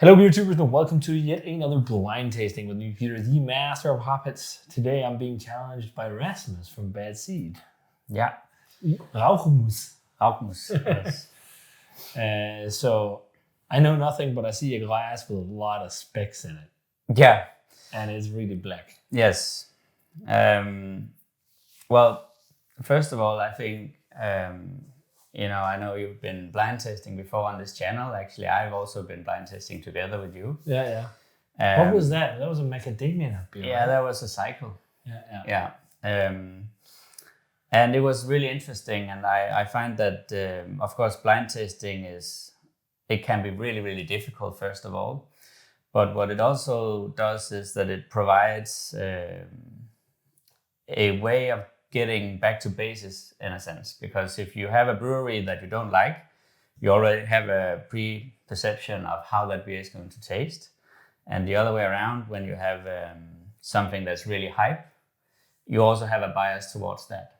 Hello, YouTubers, and welcome to yet another blind tasting with me, Peter, the master of hoppets. Today, I'm being challenged by Rasmus from Bad Seed. Yeah. Rasmus. Rasmus, yes. So, I know nothing, but I see a glass with a lot of specks in it. Yeah. And it's really black. Yes. Well, first of all, I think, I know you've been blind tasting before on this channel. Actually, I've also been blind tasting together with you. Yeah. What was that? That was a macadamia nut beer. Yeah, right? that was a cycle. Yeah. And it was really interesting. And I find that, of course, blind tasting it can be really, really difficult, first of all. But what it also does is that it provides a way of getting back to basics in a sense. Because if you have a brewery that you don't like, you already have a pre-perception of how that beer is going to taste. And the other way around, when you have something that's really hype, you also have a bias towards that.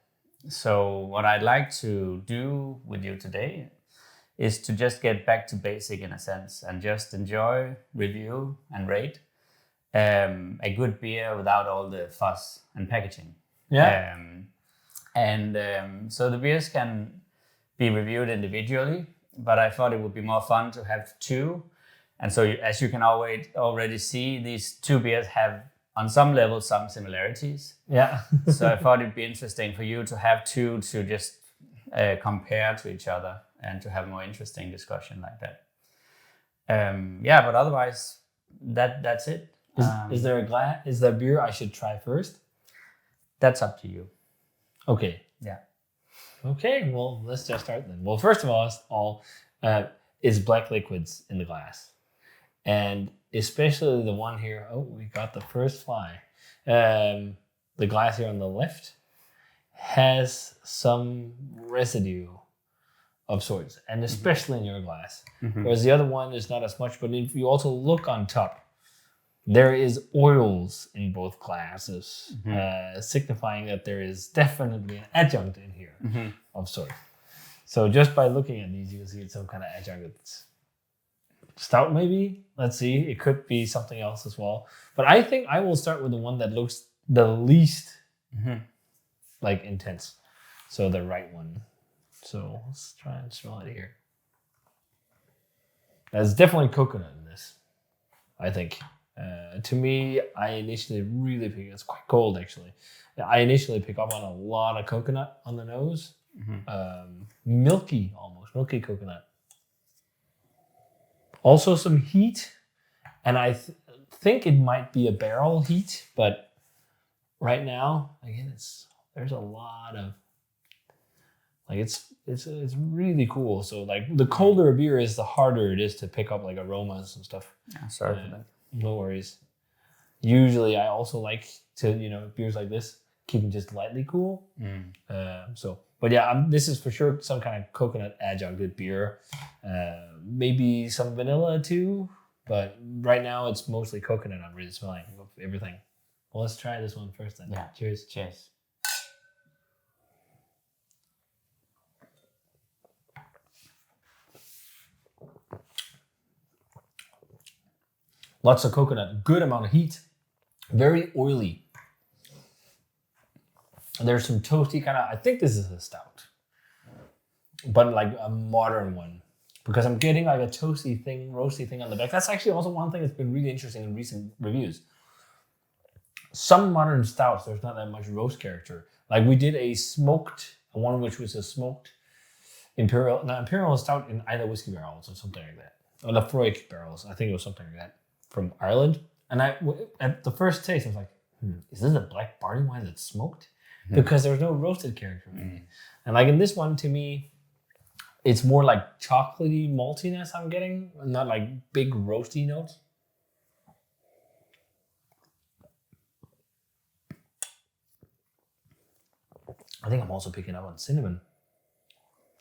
So what I'd like to do with you today is to just get back to basic in a sense and just enjoy, review, and rate a good beer without all the fuss and packaging. Yeah. So the beers can be reviewed individually, but I thought it would be more fun to have two. And so as you can already see, these two beers have on some level some similarities. Yeah. So I thought it'd be interesting for you to have two to just compare to each other and to have a more interesting discussion like that. But otherwise, that's it. Is there a glass? Is there a beer I should try first? That's up to you. Okay. Yeah. Okay, well, let's just start then. Well, first of all, is black liquids in the glass. And especially the one here. Oh, we got the first fly. The glass here on the left has some residue of sorts, and especially in your glass. Mm-hmm. Whereas the other one is not as much, but if you also look on top, there is oils in both glasses, signifying that there is definitely an adjunct in here of sort. So just by looking at these, you can see it's some kind of adjunct. It's stout, maybe. Let's see. It could be something else as well. But I think I will start with the one that looks the least intense. So the right one. So let's try and smell it here. There's definitely coconut in this, I think. To me, I initially really pick. It's quite cold, actually. I initially pick up on a lot of coconut on the nose, milky coconut. Also some heat, and I think it might be a barrel heat, but right now, again, there's a lot of it's really cool. So the colder a beer is, the harder it is to pick up aromas and stuff. Yeah, sorry for that. No worries. Usually, I also like to, beers like this, keep them just lightly cool. This is for sure some kind of coconut adjuncted beer. Maybe some vanilla too, but right now it's mostly coconut. I'm really smelling of everything. Well, let's try this one first then. Yeah. Cheers. Cheers. Lots of coconut, good amount of heat, very oily. There's some toasty kind of, I think this is a stout, but a modern one, because I'm getting a toasty thing, roasty thing on the back. That's actually also one thing that's been really interesting in recent reviews. Some modern stouts, there's not that much roast character. We did one which was a smoked Imperial stout in either whiskey barrels or something like that. Or Lafroig barrels, I think it was something like that. From Ireland, and at the first taste I was like, is this a black barley wine that's smoked? Because there's no roasted character in it. And in this one, to me, it's more chocolatey maltiness I'm getting, not big roasty notes. I think I'm also picking up on cinnamon,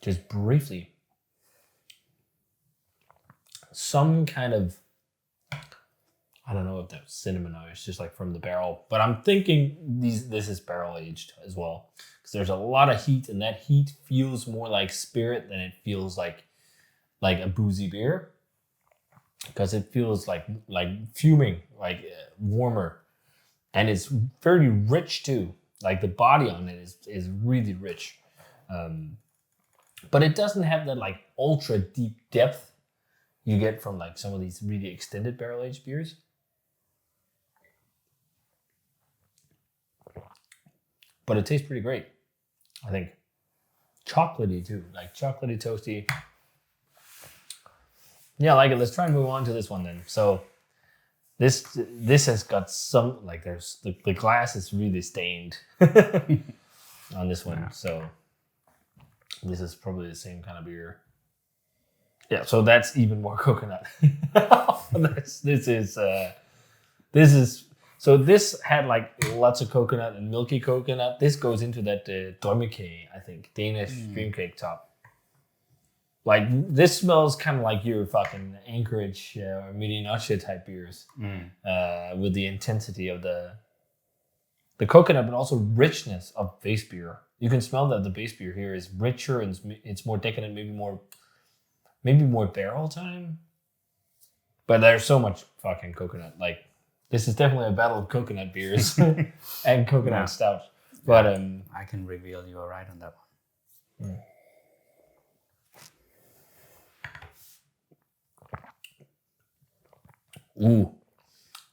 just briefly. Some kind of, I don't know if that's cinnamon or it's just from the barrel, but I'm thinking this is barrel aged as well, because there's a lot of heat, and that heat feels more like spirit than it feels like a boozy beer. because it feels like fuming, like warmer, and it's very rich too. Like the body on it is really rich, but it doesn't have that like ultra deep depth you get from like some of these really extended barrel aged beers. But it tastes pretty great, I think. Chocolatey too, like chocolatey, toasty. Yeah, I like it. Let's try and move on to this one then. So this has got some, like there's the glass is really stained on this one. Yeah. So this is probably the same kind of beer. Yeah, so that's even more coconut. So this had like lots of coconut and milky coconut. This goes into that drømmekage, I think, Danish dream cake top. Like this smells kind of like your fucking Anchorage or Medianoche type beers, with the intensity of the coconut, but also richness of base beer. You can smell that the base beer here is richer and it's more decadent, maybe more barrel time. But there's so much fucking coconut. Like this is definitely a battle of coconut beers and coconut stout. But I can reveal you are right on that one. Ooh,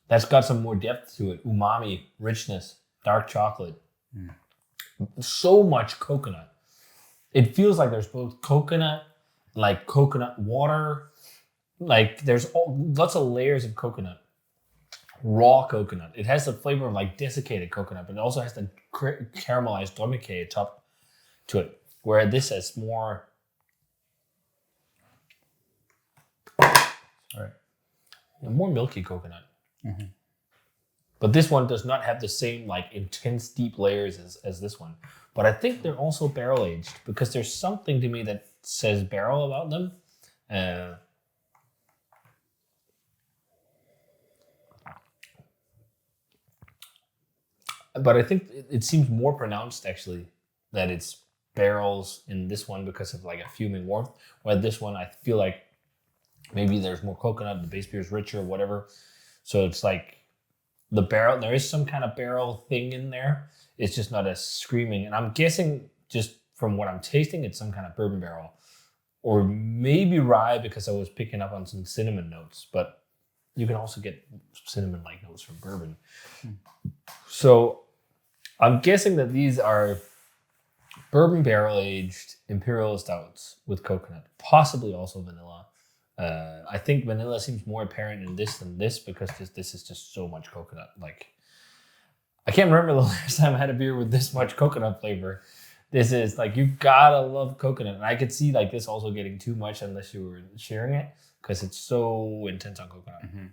that's got some more depth to it. Umami, richness, dark chocolate. So much coconut. It feels like there's both coconut, like coconut water, like there's lots of layers of coconut. Raw coconut. It has the flavor of like desiccated coconut, but it also has the caramelized drømmekage top to it. Where this has more. Sorry. More milky coconut. Mm-hmm. But this one does not have the same like intense deep layers as this one. But I think they're also barrel aged because there's something to me that says barrel about them. But I think it seems more pronounced actually that it's barrels in this one because of like a fuming warmth. While this one I feel like maybe there's more coconut, the base beer is richer, whatever. So it's like the barrel, there is some kind of barrel thing in there. It's just not as screaming. And I'm guessing just from what I'm tasting, it's some kind of bourbon barrel. Or maybe rye because I was picking up on some cinnamon notes. But you can also get cinnamon-like notes from bourbon. So I'm guessing that these are bourbon barrel-aged Imperial stouts with coconut, possibly also vanilla. I think vanilla seems more apparent in this than this because this is just so much coconut. Like, I can't remember the last time I had a beer with this much coconut flavor. This is like, you gotta love coconut. And I could see like this also getting too much unless you were sharing it because it's so intense on coconut. Mm-hmm.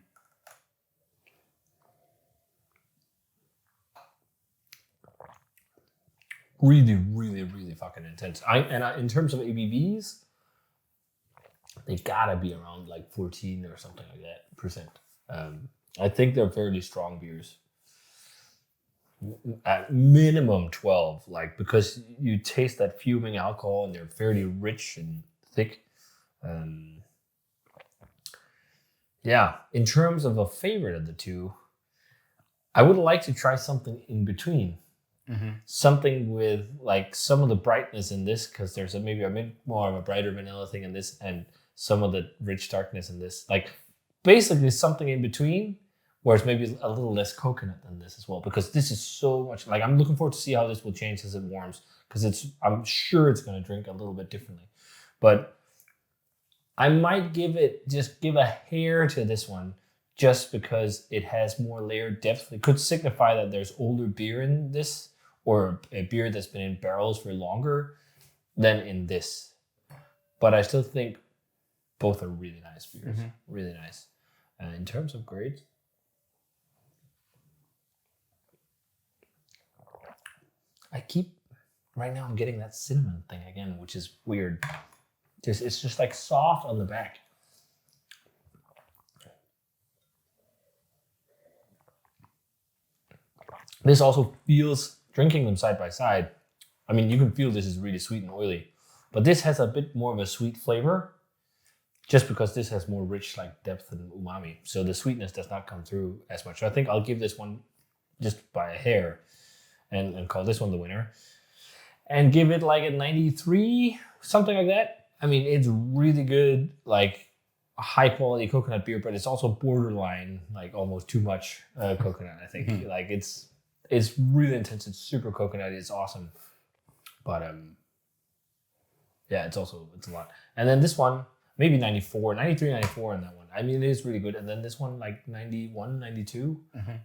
Really, really, really fucking intense. In terms of ABVs, they gotta be around like 14 or something like that percent. I think they're fairly strong beers. At minimum 12, like because you taste that fuming alcohol and they're fairly rich and thick. Yeah, in terms of a favorite of the two, I would like to try something in between. Mm-hmm. Something with like some of the brightness in this, because there's maybe a bit more of a brighter vanilla thing in this, and some of the rich darkness in this. Like basically something in between, where it's maybe a little less coconut than this as well. Because this is so much, like I'm looking forward to see how this will change as it warms. Because I'm sure it's going to drink a little bit differently. But I might give a hair to this one, just because it has more layered depth. It could signify that there's older beer in this, or a beer that's been in barrels for longer than in this. But I still think both are really nice beers. Mm-hmm. Really nice. In terms of grades, right now I'm getting that cinnamon thing again, which is weird. It's just like soft on the back. This also feels, drinking them side by side, I mean, you can feel this is really sweet and oily, but this has a bit more of a sweet flavor. just because this has more rich like depth and umami, so the sweetness does not come through as much. So I think I'll give this one just by a hair, and call this one the winner, and give it like a 93, something like that. I mean, it's really good, like a high quality coconut beer, but it's also borderline like almost too much coconut. I think like it's really intense. It's super coconutty. It's awesome, but yeah, it's a lot. And then this one, maybe 94, 93, 94 on that one. I mean, it is really good. And then this one, like 91, 92.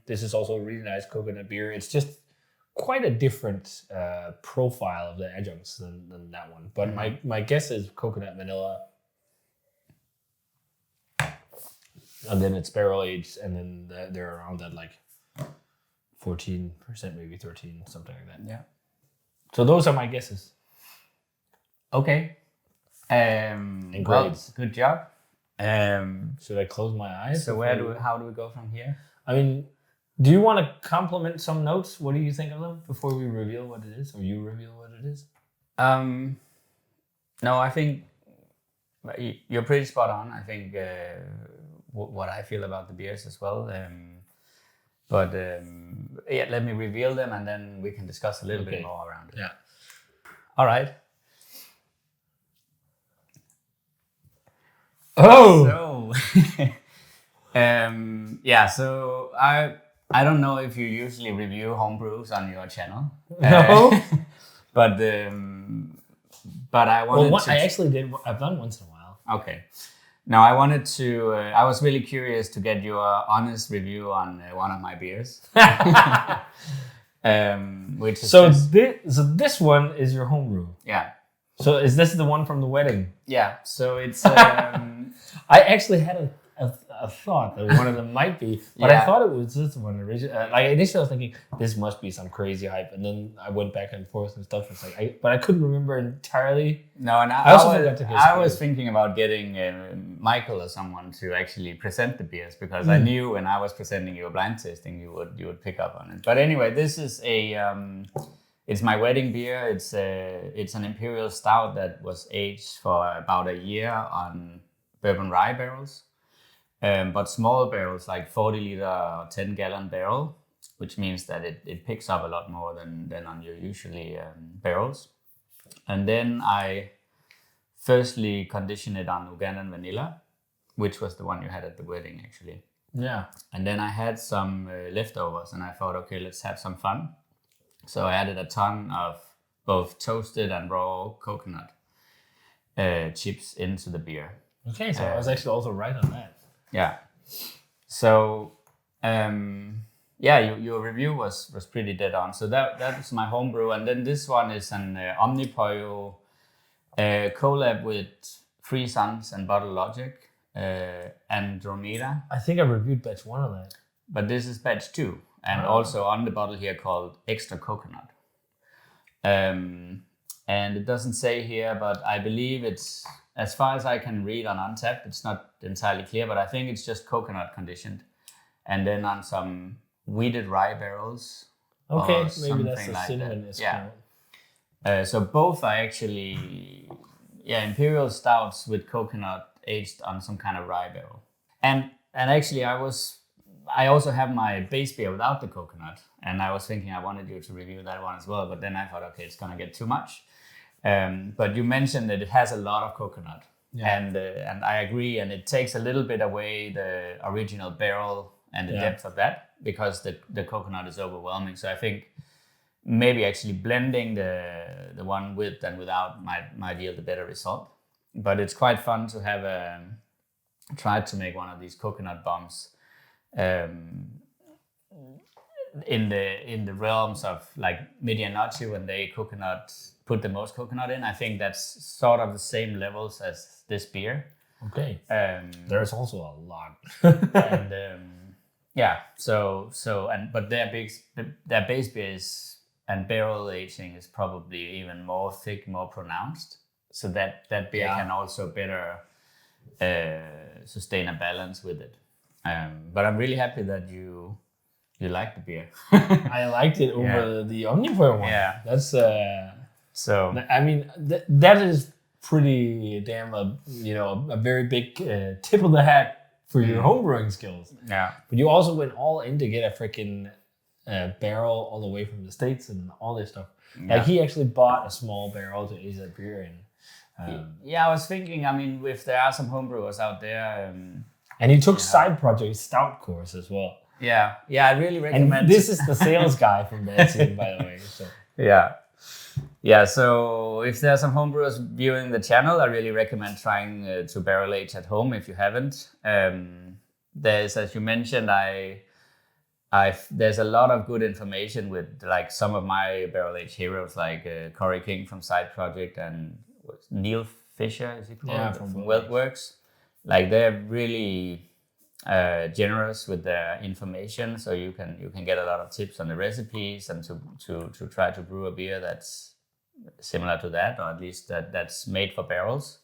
This is also a really nice coconut beer. It's just quite a different profile of the adjuncts than that one. But my guess is coconut vanilla. And then it's barrel aged. And then they're around that like 14%, maybe 13, something like that. Yeah. So those are my guesses. Okay. And well, grades. good job. Should I close my eyes? So how do we go from here? I mean, do you want to compliment some notes? What do you think of them before we reveal what it is, or you reveal what it is? No, I think you're pretty spot on. I think what I feel about the beers as well. But yeah, let me reveal them, and then we can discuss a little bit more around it. Yeah. All right. Oh. So, yeah. So I don't know if you usually review homebrews on your channel. No. But I wanted to. I actually did. I've done once in a while. Okay. Now I wanted to. I was really curious to get your honest review on one of my beers. Which is so this one is your homebrew. Yeah. So is this the one from the wedding? Yeah. So it's. I actually had a thought that one of them might be, but I thought it was this one originally. Like initially, I was thinking this must be some crazy hype, and then I went back and forth and stuff. It's like, but I couldn't remember entirely. No, and I was thinking about getting Michael or someone to actually present the beers, because I knew when I was presenting you a blind tasting, you would pick up on it. But anyway, this is it's my wedding beer. It's an Imperial Stout that was aged for about a year on bourbon rye barrels. But small barrels, like 40 liter or 10 gallon barrel, which means that it picks up a lot more than on your usually barrels. And then I firstly conditioned it on Ugandan vanilla, which was the one you had at the wedding actually. Yeah. And then I had some leftovers, and I thought, okay, let's have some fun. So I added a ton of both toasted and raw coconut chips into the beer. Okay, so I was actually also right on that. Yeah. So, your review was pretty dead on. So that was my homebrew, and then this one is an Omnipollo collab with Free Suns and Bottle Logic, Andromeda. I think I reviewed batch 1 of that. But this is batch 2, and also on the bottle here called Extra Coconut. And it doesn't say here, but I believe it's, as far as I can read on Untapped, it's not entirely clear, but I think it's just coconut conditioned. And then on some wheated rye barrels. Okay, maybe that's the cinnamon. Yeah. So both are actually, Imperial Stouts with coconut aged on some kind of rye barrel. And actually I also have my base beer without the coconut. And I was thinking I wanted you to review that one as well, but then I thought, okay, it's going to get too much. But you mentioned that it has a lot of coconut, and I agree, and it takes a little bit away the original barrel and the depth of that, because the coconut is overwhelming. So I think maybe actually blending the one with and without might yield a better result. But it's quite fun to have tried to make one of these coconut bombs in the realms of like Medianoche, when they put the most coconut in. I think that's sort of the same levels as this beer. Okay. There's also a lot. And but their base beer and barrel aging is probably even more thick, more pronounced. So that beer can also better sustain a balance with it. But I'm really happy that you liked the beer. I liked it over the Omnipollo one. Yeah. That's so. I mean, that is pretty damn a very big tip of the hat for your homebrewing skills. Yeah. But you also went all in to get a freaking barrel all the way from the States and all this stuff. Yeah. Like he actually bought a small barrel to age that beer in. Yeah, I was thinking, I mean, if there are some homebrewers out there. And he took side project Stout course as well. Yeah, I really recommend. And this is the sales guy from Bad Seed, by the way. So. Yeah. So if there are some homebrewers viewing the channel, I really recommend trying to barrel age at home if you haven't. There's, as you mentioned, there's a lot of good information with like some of my barrel age heroes, like Corey King from Side Project and Neil Fisher, is he called? Yeah, from Wealthworks. Like they're really generous with their information, so you can get a lot of tips on the recipes and to try to brew a beer that's similar to that, or at least that's made for barrels.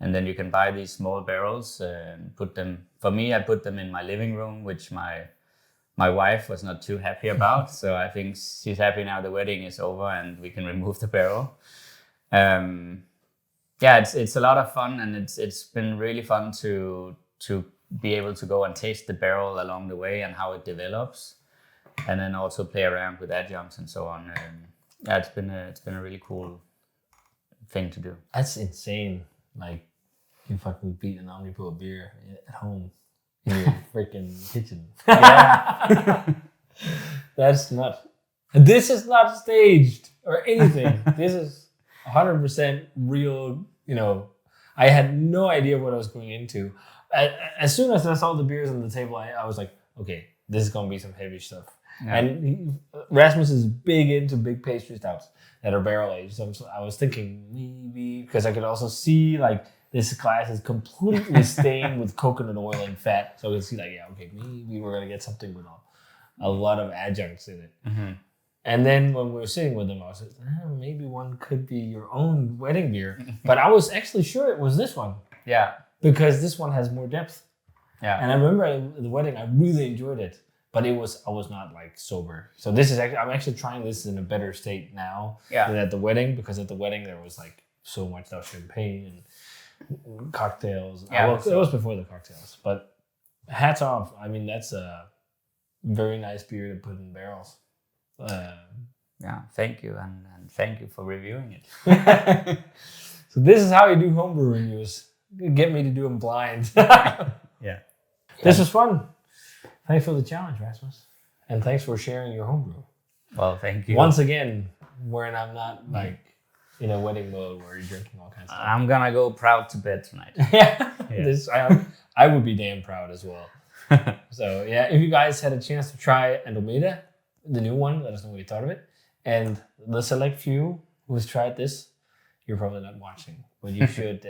And then you can buy these small barrels and put them. For me, I put them in my living room, which my wife was not too happy about. So I think she's happy now the wedding is over and we can remove the barrel. It's a lot of fun, and it's been really fun to be able to go and taste the barrel along the way and how it develops, and then also play around with adjuncts and so on. It's been a really cool thing to do. That's insane. Like you fucking beat an Omnipollo beer at home in your freaking kitchen. Yeah. That's not. This is not staged or anything. This is 100% real. I had no idea what I was going into. As soon as I saw the beers on the table, I was like, okay, this is gonna be some heavy stuff. Yeah. And Rasmus is big into big pastry stouts that are barrel aged. So I was thinking maybe, because I could also see like this glass is completely stained with coconut oil and fat. So I could see like, maybe we're gonna get something with a lot of adjuncts in it. Mm-hmm. And then when we were sitting with them, I was like, maybe one could be your own wedding beer. But I was actually sure it was this one. Yeah. Because this one has more depth. Yeah. And I remember at the wedding, I really enjoyed it. But I was not like sober. So this is I'm actually trying this in a better state now than at the wedding, because at the wedding there was like so much champagne and cocktails. Yeah, it was before the cocktails. But hats off. I mean, that's a very nice beer to put in barrels. Thank you, and thank you for reviewing it. So this is how you do homebrew reviews. Get me to do them blind. Yeah. This was fun. Thanks for the challenge, Rasmus. And thanks for sharing your homebrew. Well, thank you. Once again, when I'm not like in a wedding mode where you're drinking all kinds of stuff. I'm gonna go proud to bed tonight. I would be damn proud as well. So if you guys had a chance to try Andromeda, the new one, let us know what you thought of it. And the select few who's tried this, you're probably not watching, but you should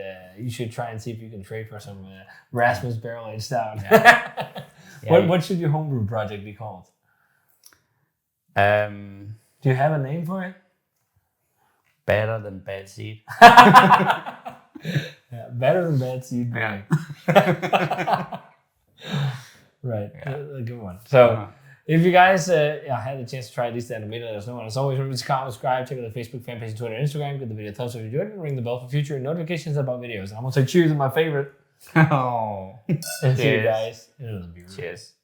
try and see if you can trade for some Rasmus barrel aged stout. What should your homebrew project be called? Do you have a name for it? Better than Bad Seed. Better than Bad Seed. Yeah. Right. A good one. So. If you guys had the chance to try these, then let us know. And as always, remember to comment, subscribe, check out the Facebook fan page, Twitter, and Instagram. Give the video a thumbs up if you enjoyed it, and ring the bell for future notifications about videos. I'm going to say cheers to my favorite. Oh. And see you guys in another video. Cheers.